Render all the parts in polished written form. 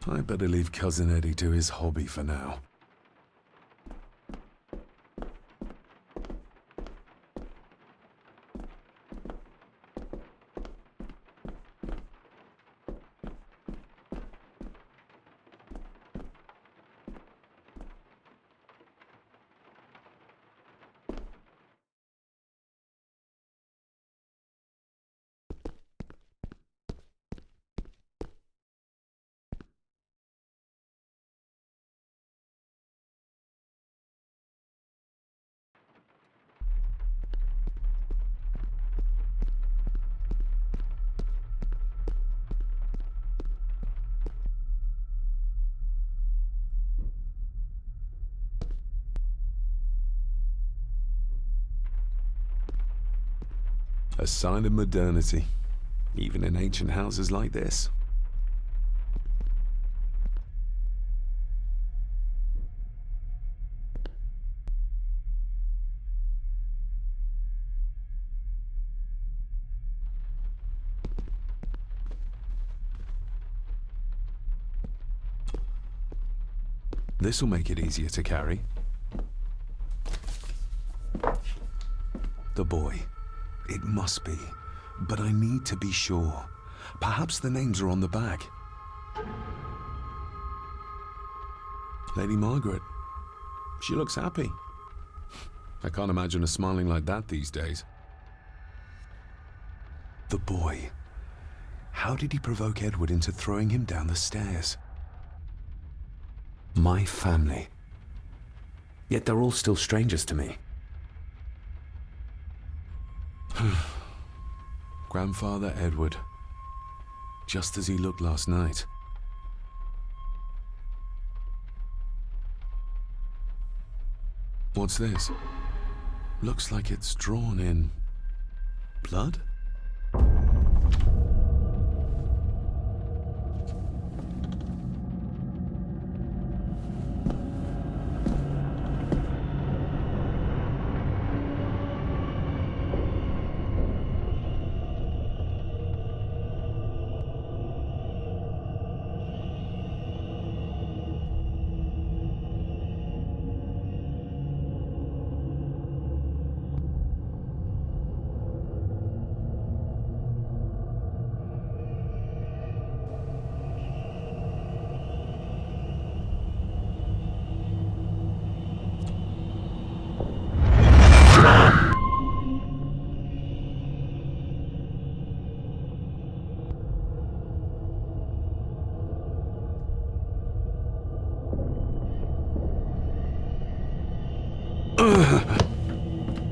I better leave Cousin Eddie to his hobby for now. A sign of modernity, even in ancient houses like this. This'll make it easier to carry. The boy. It must be, but I need to be sure. Perhaps the names are on the back. Lady Margaret. She looks happy. I can't imagine her smiling like that these days. The boy. How did he provoke Edward into throwing him down the stairs? My family. Yet they're all still strangers to me. Grandfather Edward. Just as he looked last night. What's this? Looks like it's drawn in blood?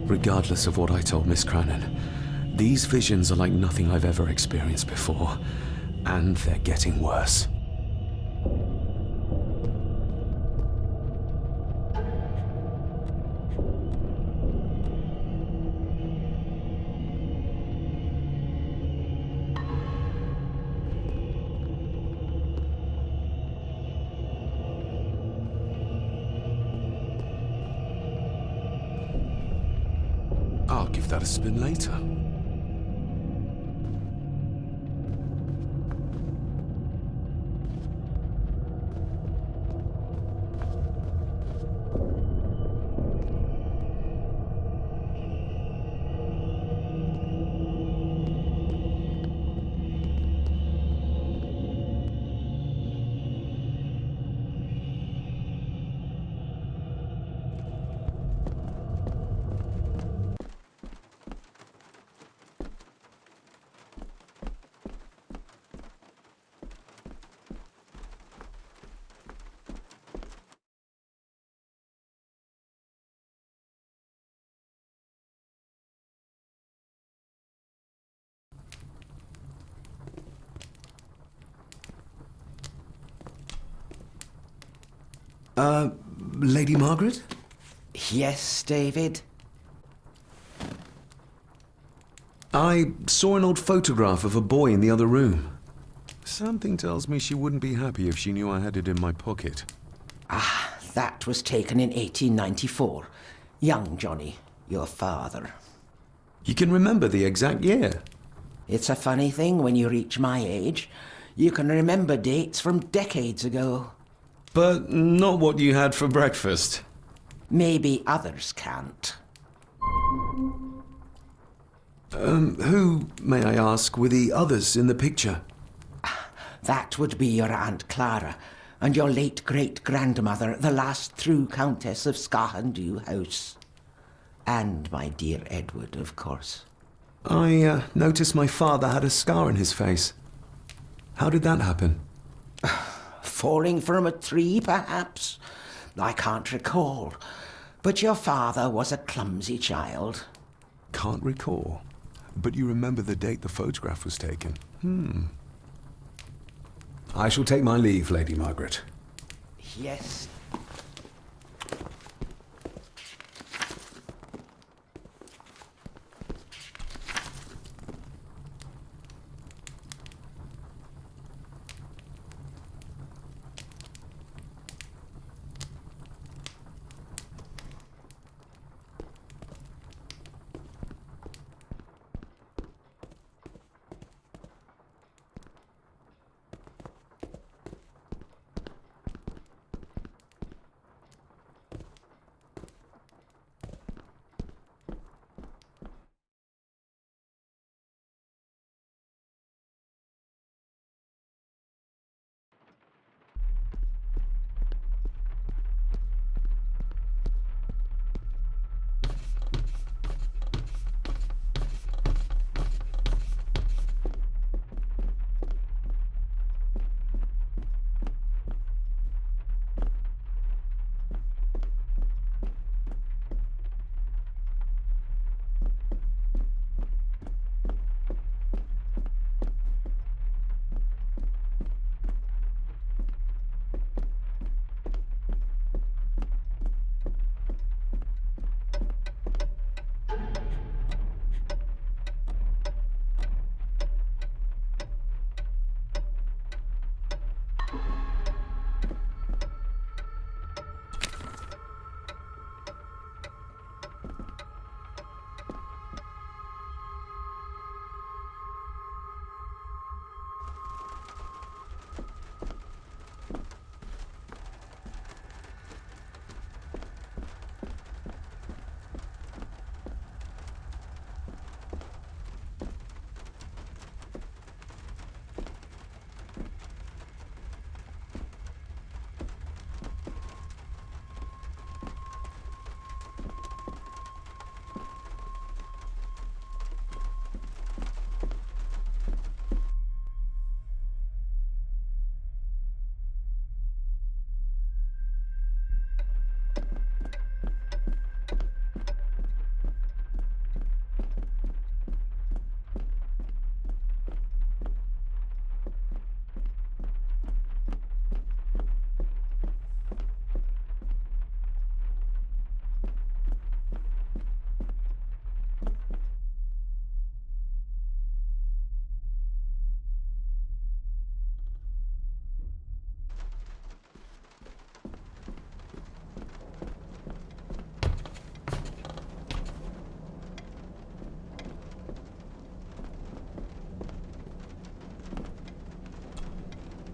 Regardless of what I told Miss Crannan, these visions are like nothing I've ever experienced before, and they're getting worse. I'll give that a spin later. Lady Margaret? Yes, David? I saw an old photograph of a boy in the other room. Something tells me she wouldn't be happy if she knew I had it in my pocket. Ah, that was taken in 1894. Young Johnny, your father. You can remember the exact year? It's a funny thing when you reach my age. You can remember dates from decades ago. But not what you had for breakfast. Maybe others can't. Who, may I ask, were the others in the picture? That would be your Aunt Clara and your late great-grandmother, the last true Countess of Sgathan Dubh House. And my dear Edward, of course. I noticed my father had a scar on his face. How did that happen? Falling from a tree, perhaps? I can't recall. But your father was a clumsy child. Can't recall. But you remember the date the photograph was taken? I shall take my leave, Lady Margaret. Yes.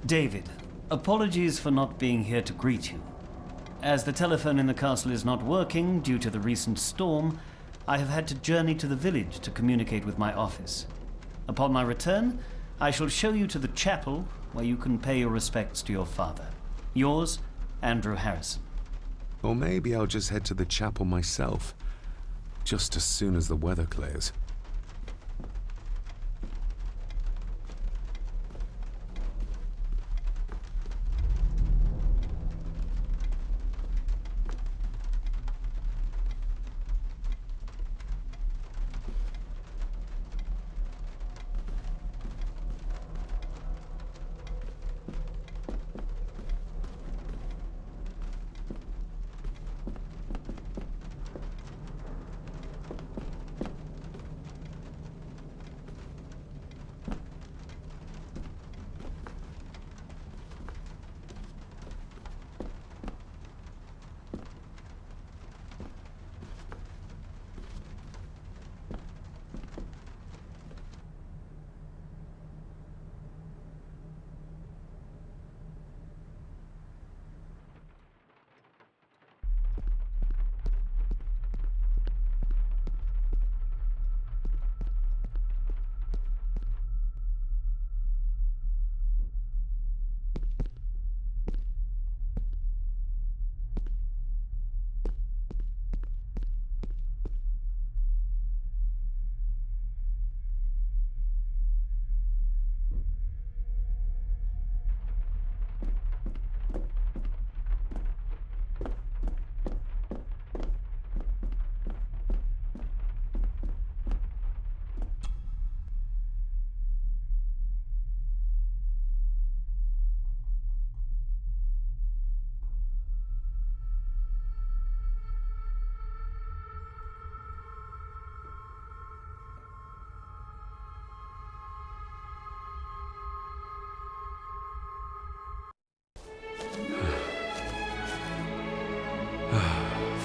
David, apologies for not being here to greet you. As the telephone in the castle is not working due to the recent storm, I have had to journey to the village to communicate with my office. Upon my return, I shall show you to the chapel where you can pay your respects to your father. Yours, Andrew Harrison. Or maybe I'll just head to the chapel myself, just as soon as the weather clears.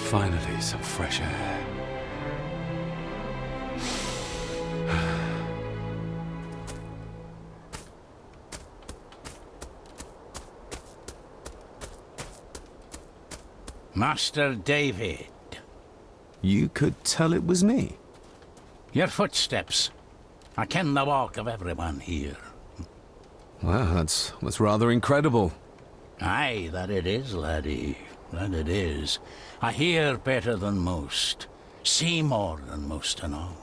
Finally, some fresh air. Master David. You could tell it was me. Your footsteps. I ken the walk of everyone here. Wow, that's rather incredible. Aye, that it is, laddie. That it is. I hear better than most. See more than most and all.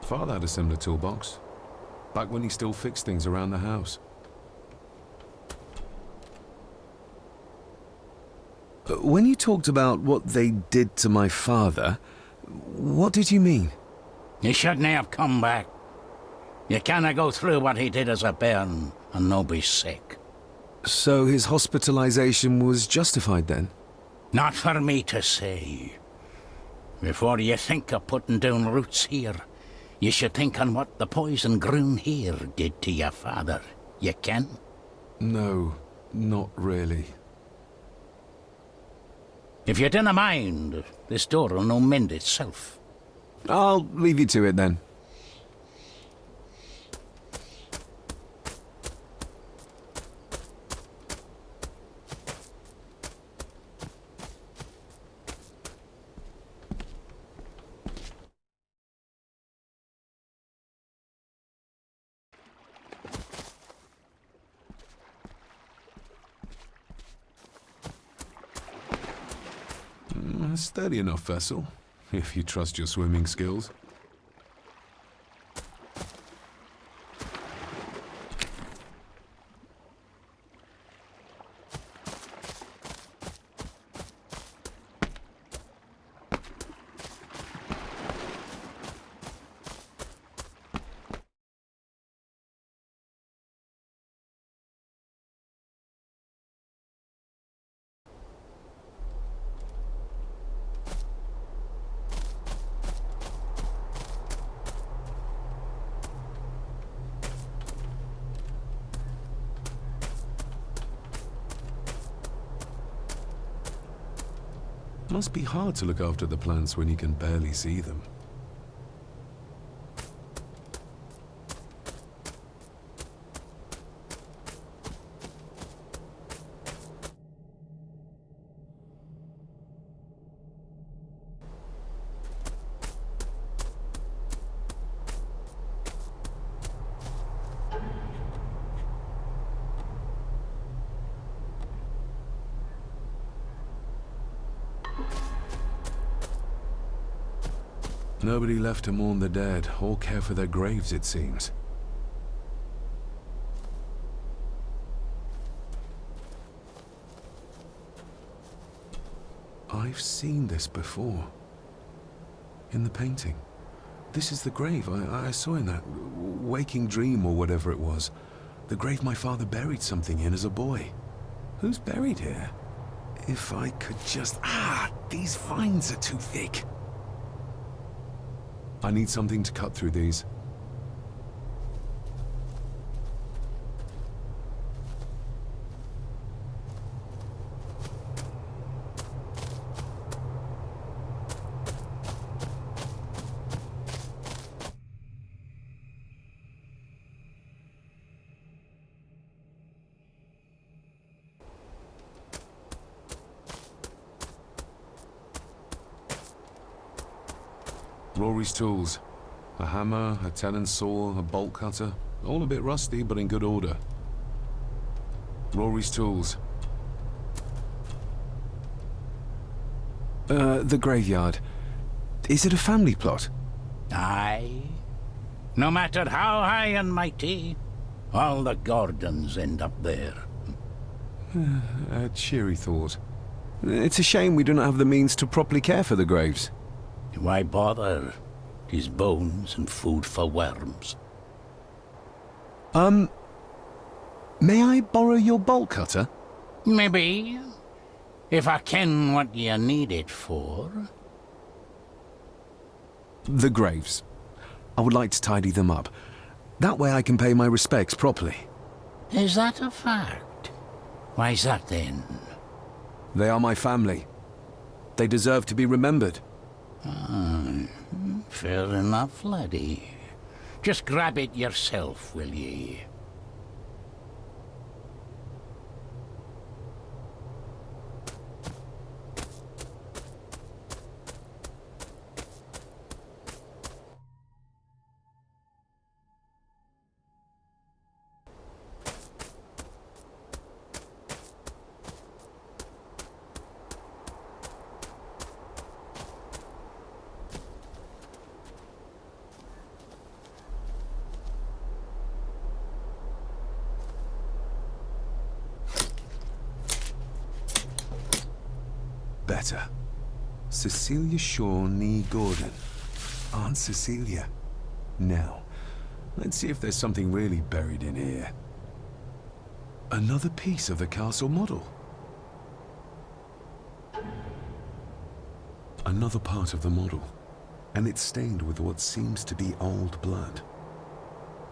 Father had a similar toolbox. Back when he still fixed things around the house. When you talked about what they did to my father, what did you mean? You shouldn't have come back. You canna go through what he did as a bairn and no be sick. So his hospitalization was justified then? Not for me to say. Before you think of putting down roots here, you should think on what the poison grown here did to your father. You ken? No, not really. If you dinna mind, this door will no mend itself. I'll leave you to it then. A sturdy enough vessel, if you trust your swimming skills. Must be hard to look after the plants when you can barely see them. Nobody left to mourn the dead or care for their graves, it seems. I've seen this before. In the painting. This is the grave I saw in that waking dream or whatever it was. The grave my father buried something in as a boy. Who's buried here? If I could just... these vines are too thick. I need something to cut through these. Rory's tools. A hammer, a tenon saw, a bolt cutter. All a bit rusty, but in good order. Rory's tools. The graveyard. Is it a family plot? Aye. No matter how high and mighty, all the Gordons end up there. A cheery thought. It's a shame we do not have the means to properly care for the graves. Why bother? 'Tis bones and food for worms. May I borrow your bolt cutter? Maybe. If I ken what you need it for. The graves. I would like to tidy them up. That way I can pay my respects properly. Is that a fact? Why's that then? They are my family. They deserve to be remembered. Fair enough, laddie. Just grab it yourself, will ye? Better. Cecilia Shaw Nee Gordon. Aunt Cecilia. Now, let's see if there's something really buried in here. Another piece of the castle model. Another part of the model, and it's stained with what seems to be old blood.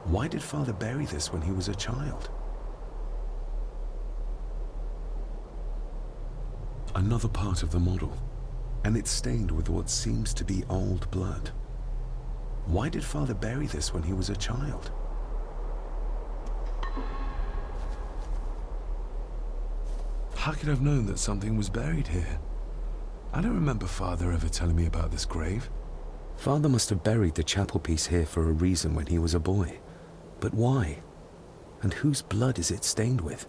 Why did Father bury this when he was a child? Another part of the model, and it's stained with what seems to be old blood. Why did Father bury this when he was a child? How could I have known that something was buried here? I don't remember Father ever telling me about this grave. Father must have buried the chapel piece here for a reason when he was a boy. But why? And whose blood is it stained with?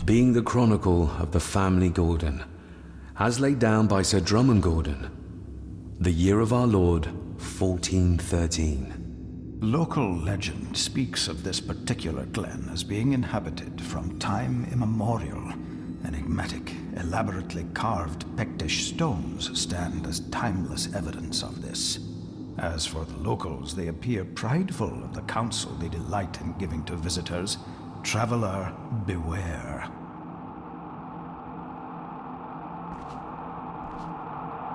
Being the chronicle of the family Gordon, as laid down by Sir Drummond Gordon, the year of our Lord, 1413. Local legend speaks of this particular glen as being inhabited from time immemorial. Enigmatic, elaborately carved Pictish stones stand as timeless evidence of this. As for the locals, they appear prideful of the counsel they delight in giving to visitors. Traveler, beware.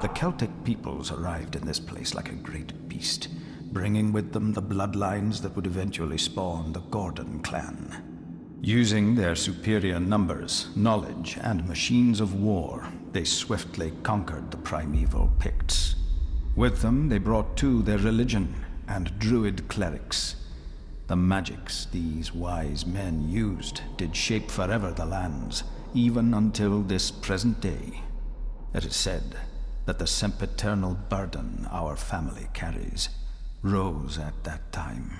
The Celtic peoples arrived in this place like a great beast, bringing with them the bloodlines that would eventually spawn the Gordon clan. Using their superior numbers, knowledge, and machines of war, they swiftly conquered the primeval Picts. With them, they brought too their religion and druid clerics. The magics these wise men used did shape forever the lands, even until this present day. It is said that the sempiternal burden our family carries rose at that time.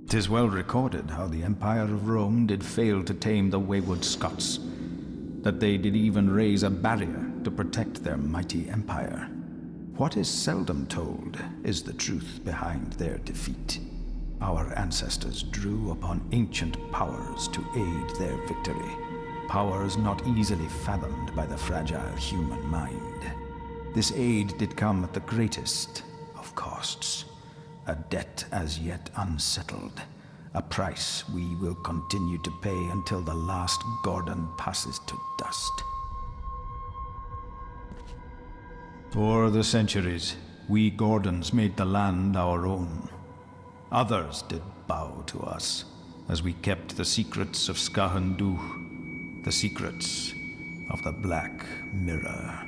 'Tis well recorded how the Empire of Rome did fail to tame the wayward Scots, that they did even raise a barrier to protect their mighty empire. What is seldom told is the truth behind their defeat. Our ancestors drew upon ancient powers to aid their victory, powers not easily fathomed by the fragile human mind. This aid did come at the greatest of costs, a debt as yet unsettled, a price we will continue to pay until the last Gordon passes to dust. For the centuries, we Gordons made the land our own. Others did bow to us, as we kept the secrets of Sgathan Dubh, the secrets of the Black Mirror.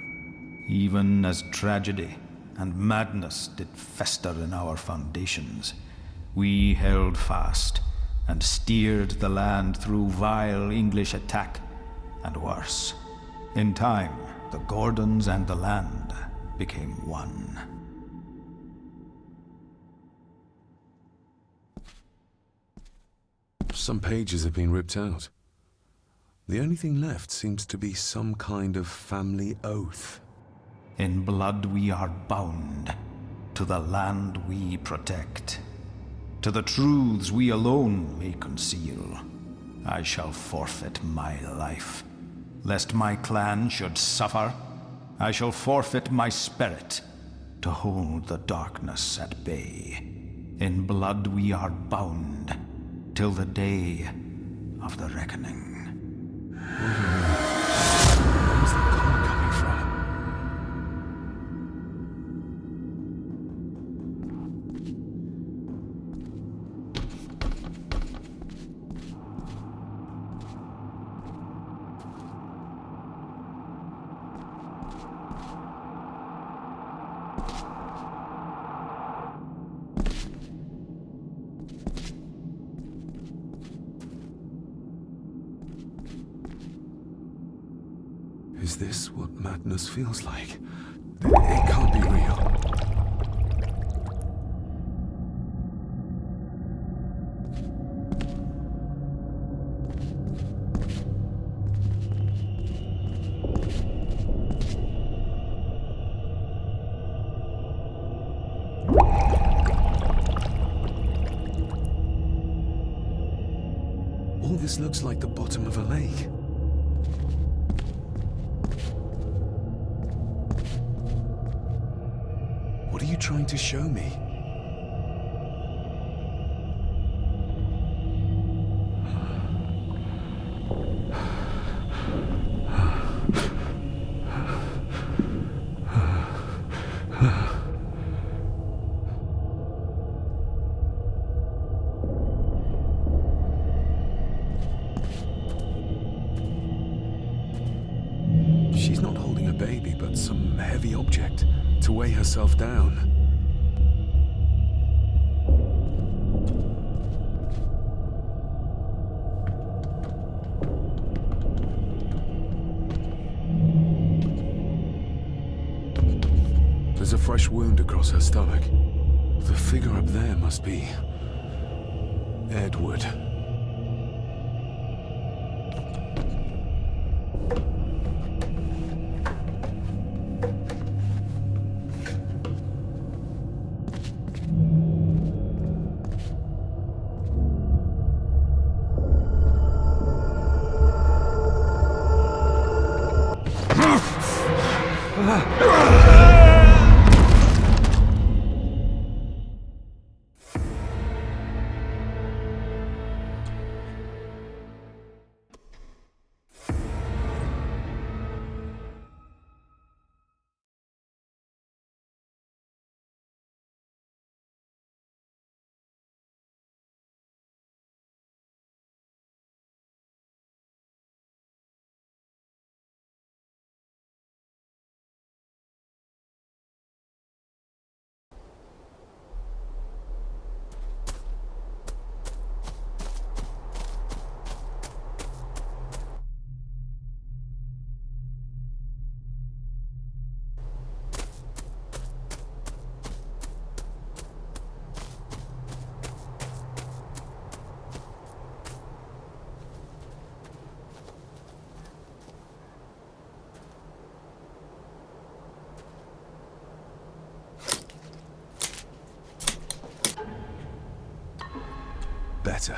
Even as tragedy and madness did fester in our foundations, we held fast and steered the land through vile English attack and worse. In time, the Gordons and the land became one. Some pages have been ripped out. The only thing left seems to be some kind of family oath. In blood we are bound, to the land we protect. To the truths we alone may conceal. I shall forfeit my life. Lest my clan should suffer, I shall forfeit my spirit to hold the darkness at bay. In blood we are bound, till the day of the reckoning. Where's the call coming from? Is this what madness feels like? It can't be real. All this looks like the bottom of a lake. What are you trying to show me? She's not holding a baby, but some heavy object to weigh herself down. There's a fresh wound across her stomach. The figure up there must be Edward. Better.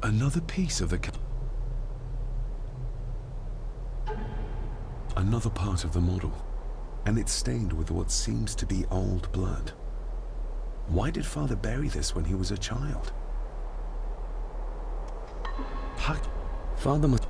Another piece of the another part of the model, and it's stained with what seems to be old blood. Why did Father bury this when he was a child? Father must...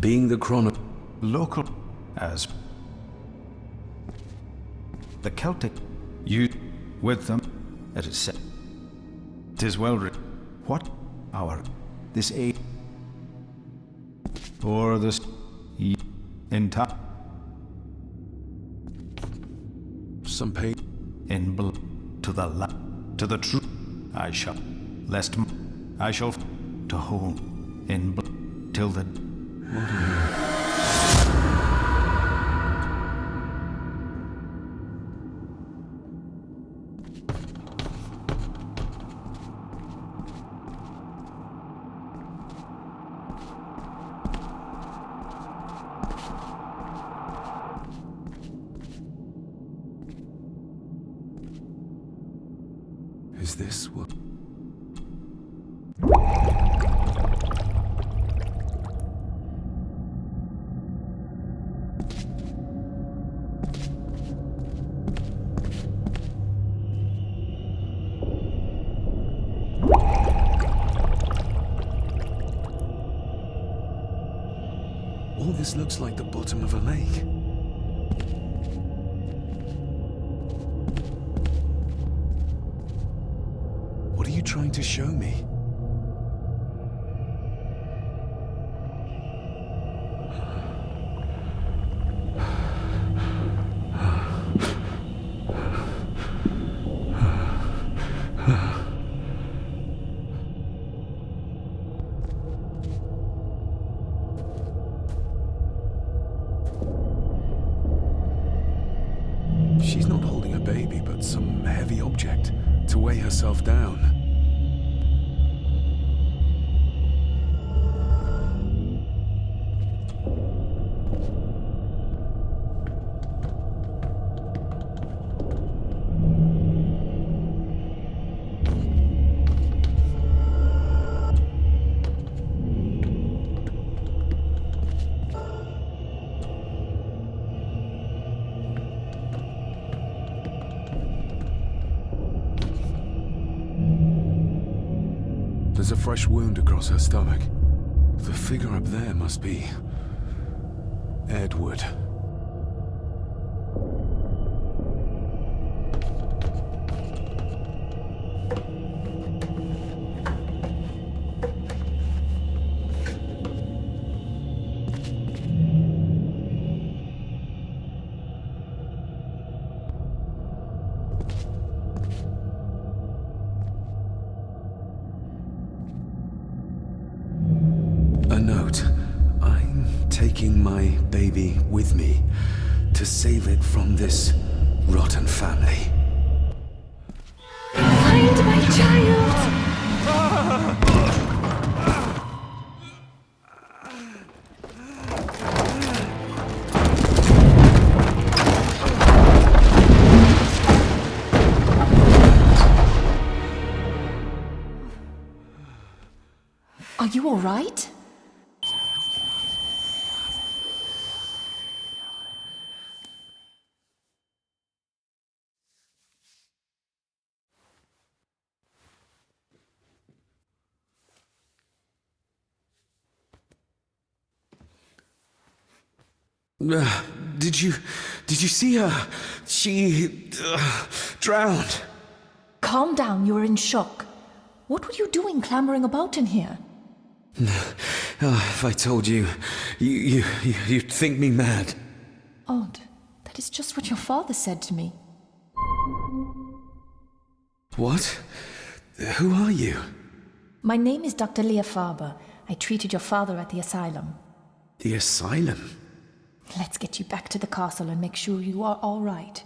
Being the chrono... Local as the Celtic you with them, it is said. 'Tis well written. What hour this age or this in time Some pay... in blood to the to the truth I shall lest I shall to hold in blood till the Is this what... All this looks like the bottom of a lake. What are you trying to show me? She's not holding a baby, but some heavy object to weigh herself down. There's a fresh wound across her stomach. The figure up there must be... Edward. A note. I'm taking my baby with me to save it from this rotten family. Find my child! Are you all right? Did you see her? She drowned. Calm down, you're in shock. What were you doing clambering about in here? If I told you, you'd think me mad. Odd. That is just what your father said to me. What? Who are you? My name is Dr. Leah Farber. I treated your father at the asylum. The asylum? Let's get you back to the castle and make sure you are all right.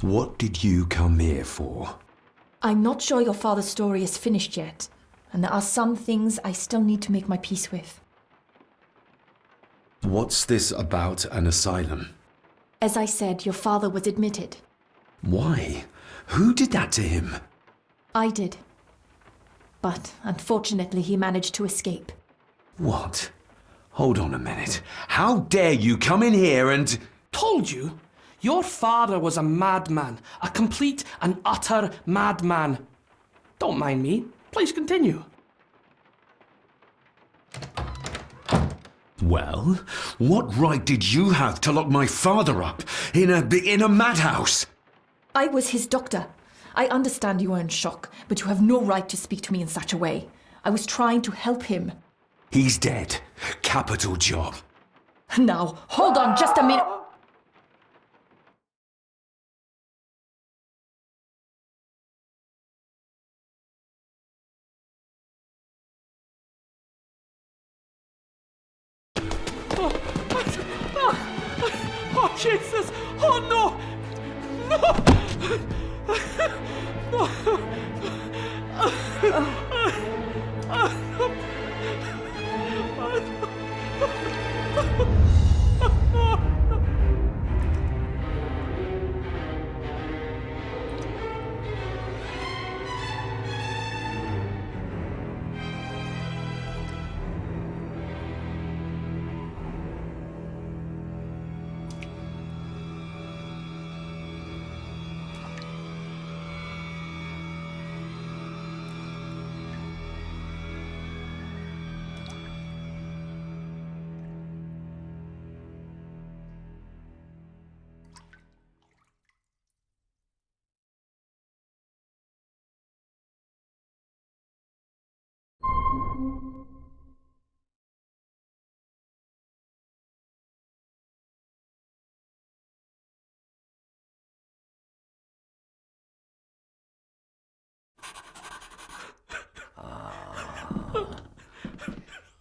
What did you come here for? I'm not sure your father's story is finished yet, and there are some things I still need to make my peace with. What's this about an asylum? As I said, your father was admitted. Why? Who did that to him? I did. But unfortunately, he managed to escape. What? Hold on a minute. How dare you come in here and... Told you? Your father was a madman. A complete and utter madman. Don't mind me. Please continue. Well, what right did you have to lock my father up in a madhouse? I was his doctor. I understand you are in shock, but you have no right to speak to me in such a way. I was trying to help him. He's dead. Capital job. Now, hold on just a minute. Oh, Jesus! Oh, no!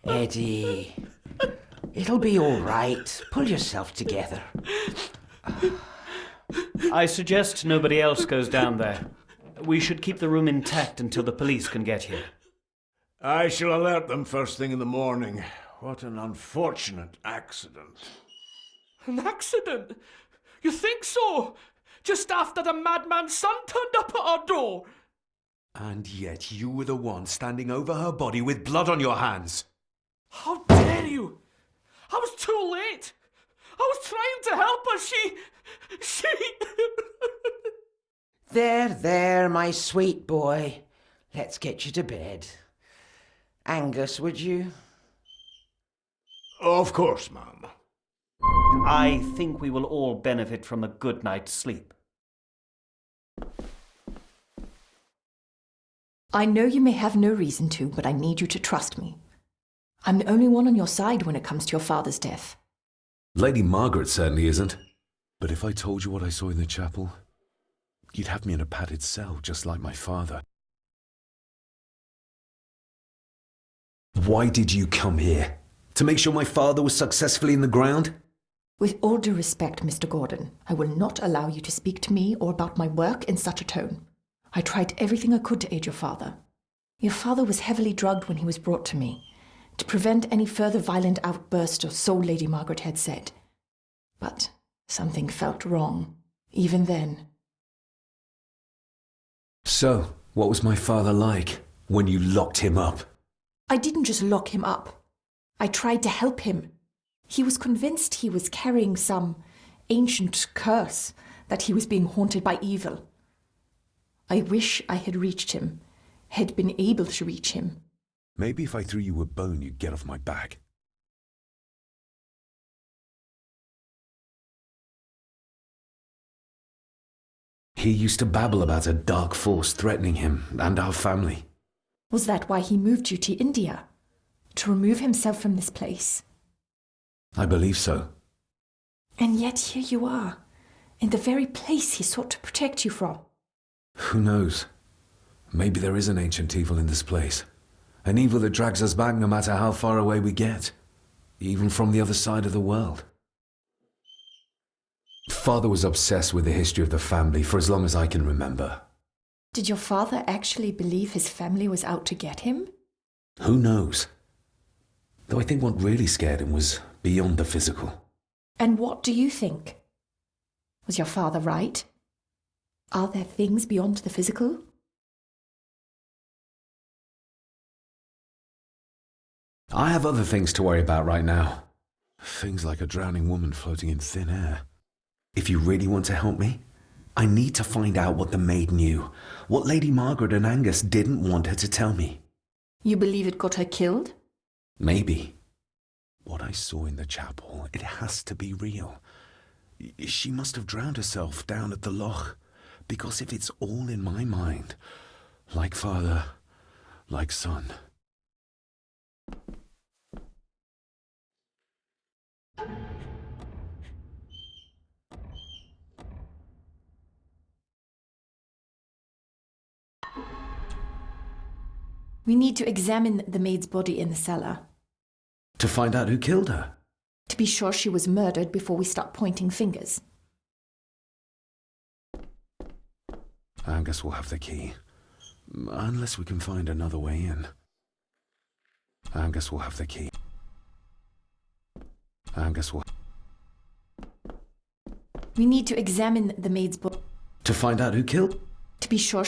Eddie, it'll be all right. Pull yourself together. I suggest nobody else goes down there. We should keep the room intact until the police can get here. I shall alert them first thing in the morning. What an unfortunate accident. An accident? You think so? Just after the madman's son turned up at our door? And yet you were the one standing over her body with blood on your hands. How dare you? I was too late. I was trying to help her. She... There, my sweet boy. Let's get you to bed. Angus, would you? Of course, ma'am. I think we will all benefit from a good night's sleep. I know you may have no reason to, but I need you to trust me. I'm the only one on your side when it comes to your father's death. Lady Margaret certainly isn't. But if I told you what I saw in the chapel, you'd have me in a padded cell, just like my father. Why did you come here? To make sure my father was successfully in the ground? With all due respect, Mr. Gordon, I will not allow you to speak to me or about my work in such a tone. I tried everything I could to aid your father. Your father was heavily drugged when he was brought to me, to prevent any further violent outburst, or so Lady Margaret had said. But something felt wrong, even then. So, what was my father like when you locked him up? I didn't just lock him up. I tried to help him. He was convinced he was carrying some ancient curse, that he was being haunted by evil. I wish I had reached him, had been able to reach him. Maybe if I threw you a bone, you'd get off my back. He used to babble about a dark force threatening him and our family. Was that why he moved you to India? To remove himself from this place? I believe so. And yet here you are, in the very place he sought to protect you from. Who knows? Maybe there is an ancient evil in this place. An evil that drags us back no matter how far away we get. Even from the other side of the world. Father was obsessed with the history of the family for as long as I can remember. Did your father actually believe his family was out to get him? Who knows? Though I think what really scared him was beyond the physical. And what do you think? Was your father right? Are there things beyond the physical? I have other things to worry about right now. Things like a drowning woman floating in thin air. If you really want to help me, I need to find out what the maid knew, what Lady Margaret and Angus didn't want her to tell me. You believe it got her killed? Maybe. What I saw in the chapel, it has to be real. She must have drowned herself down at the loch, because if it's all in my mind, like father, like son. We need to examine the maid's body in the cellar. To find out who killed her. To be sure she was murdered before we start pointing fingers. Angus will have the key. Unless we can find another way in. Angus will have the key. Angus will... We need to examine the maid's body. To find out who killed... To be sure...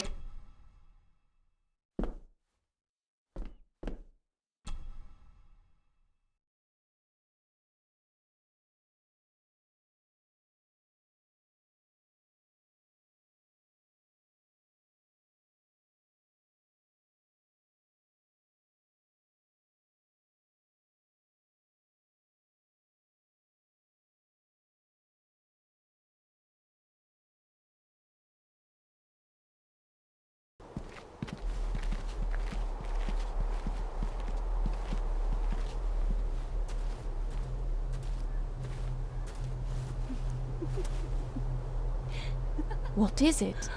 What is it?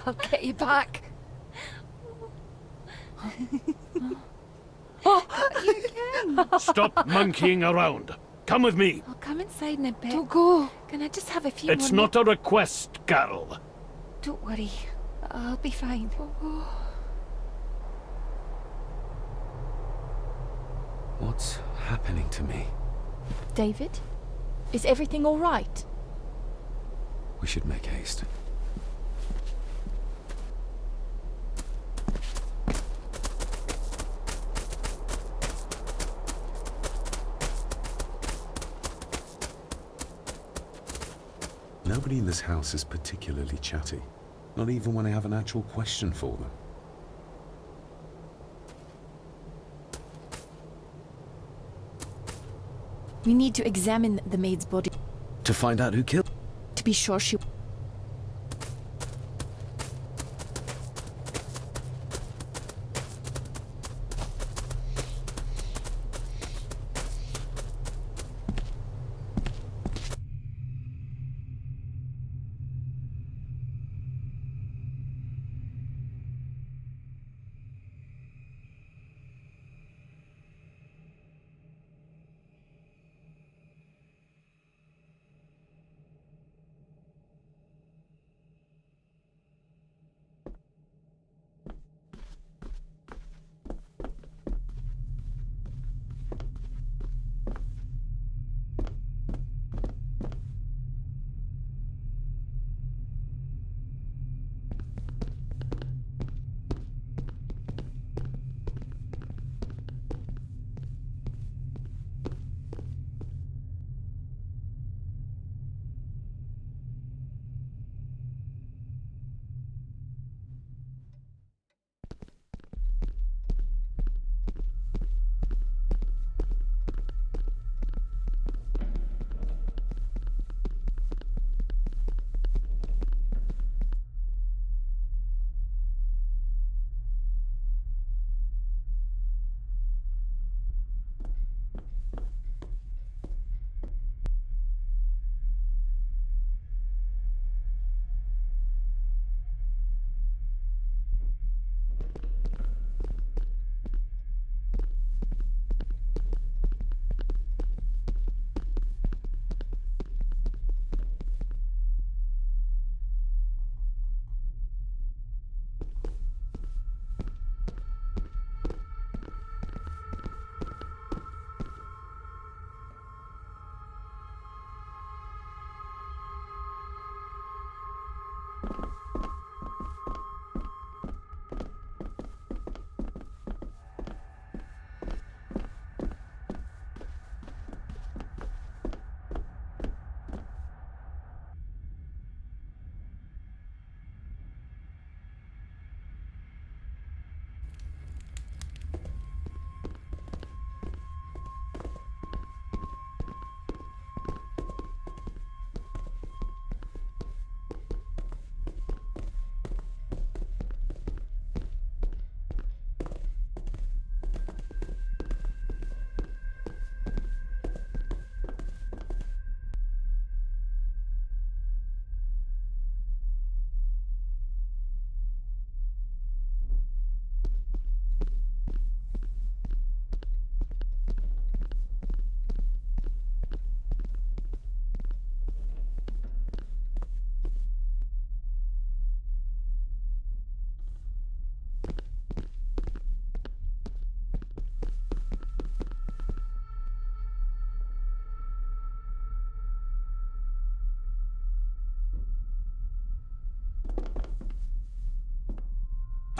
I'll get you back. Stop monkeying around. Come with me. I'll come inside in a bit. Don't go. Can I just have a few It's more not a request, Carol. Don't worry. I'll be fine. What's happening to me? David? Is everything all right? We should make haste. Nobody in this house is particularly chatty. Not even when I have an actual question for them. We need to examine the maid's body. To find out who killed... To be sure she...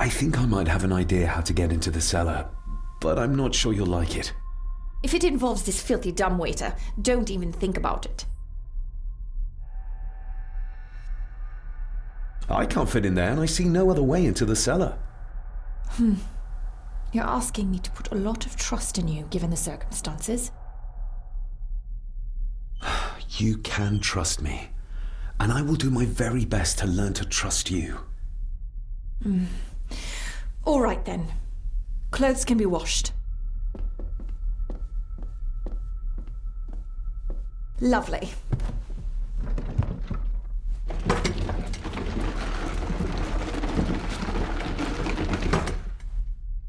I think I might have an idea how to get into the cellar, but I'm not sure you'll like it. If it involves this filthy dumbwaiter, don't even think about it. I can't fit in there, and I see no other way into the cellar. You're asking me to put a lot of trust in you, given the circumstances. You can trust me, and I will do my very best to learn to trust you. All right, then. Clothes can be washed. Lovely.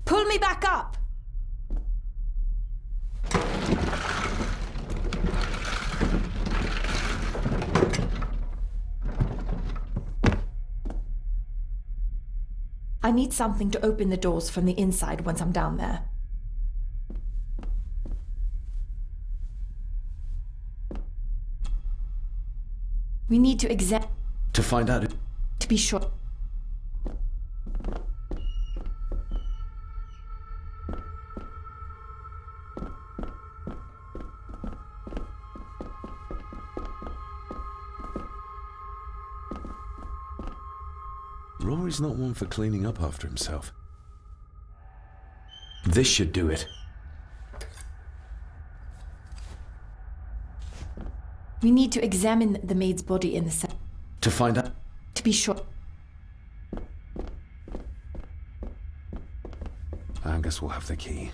Pull me back up! I need something to open the doors from the inside once I'm down there. We need to examine To find out... to be sure. Rory's not one for cleaning up after himself. This should do it. We need to examine the maid's body in the cellar To find out... to be sure. Angus will have the key.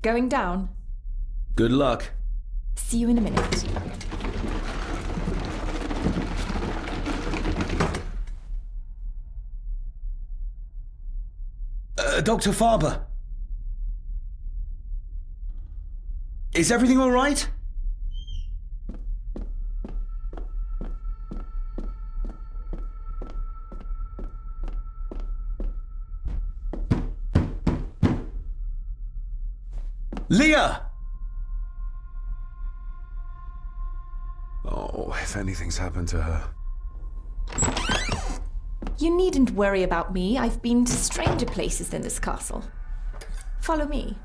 Going down. Good luck. See you in a minute. Dr. Farber. Is everything all right? Leah! Oh, if anything's happened to her. You needn't worry about me. I've been to stranger places than this castle. Follow me.